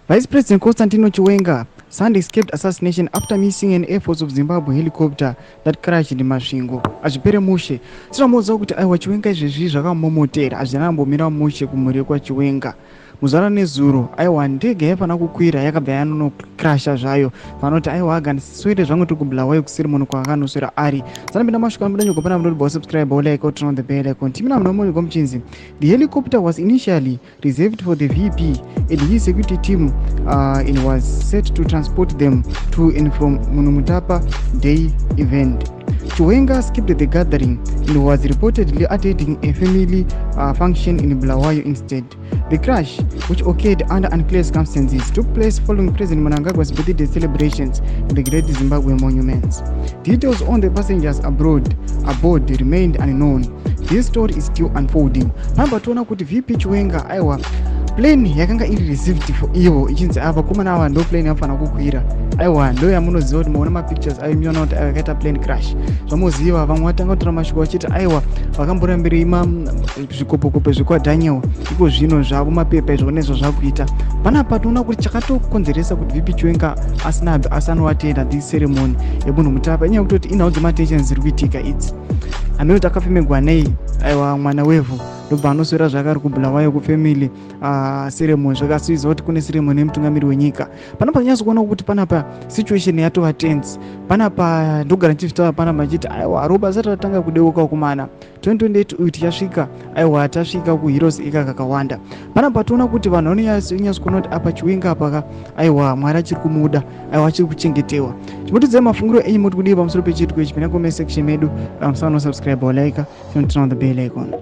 Vice President Constantino Chiwenga Sunday escaped assassination after missing an Air Force of Zimbabwe helicopter that crashed in Masvingo. Achipere mushe. Tinomuudza kuti aiwa Chiwenga izvezvi zvakamomotera hazvinambomira mushe kumhuri kwaChiwenga. Muzara nezuro aiwa ndege yaifana kukwira yakabva yanokrasha zvayo vanoti aiwa aganiswere zvangu tiri kubulawayo kusiri munhu kwaakanoswera ari zanapinda mashuka mudanyo kupana munoti subscribe like or turn on the bell icon timina munhu mumwe gomuchinzi. The helicopter was initially reserved for the VP and his security team and was set to transport them to and from Munumutapa Day event. Chiwenga skipped the gathering and was reportedly attending a family function in Bulawayo instead. The crash, which occurred under unclear circumstances, took place following President Mnangagwa's birthday celebrations at the Great Zimbabwe Monuments. Details on the passengers aboard remained unknown. This story is still unfolding. Pamba tuona kuti VP Chiwenga aiwa plane yakanga iri received for ivo ichinzi ava komana ava ndo plane yafana kukwira aiwa ndo yamunoziva kuti maona mapictures aimiona kuti akaita plane crash zvamuziva vamwe vatanga kutora mashoko vachiti aiwa vakambora mberi ima zvikopokopo zvekwaDaniel iko zvino zvavo mapepa izvo nezvo zvakuita panapa toona kuti chakatokonzeresa kuti VP Chiwenga asanoatenda this ceremony yemunhumutapa inyaya yekutoti inhau dzematensions dziri kuitika idzi anoti akafemegwa nei aiwa mwana wevhu ndobva anoswera zvakari kubulawayo kufamily ceremony zvakasvizwa kuti kune ceremony yemutungamiri wenyika panapa nyatsokuona kuti panapa situation yatova tense panapa ndogara ndichitaura panapa chiti aiwa ropa asati atanga kudeuka kumana 2028 uyu tichasvika aiwa tasvika kuheroes ika kakawanda panapa toona kuti vanhu vanonyatsokuona kuti apa Chiwenga apaka aiwa mwari achiri kumuda aiwa achiri kuchengetewa chimotidzai mafungiro enyu moti kudii pamusoro pechitiko ichi pina comment section medu musano subscribe or like turn on the bell icon.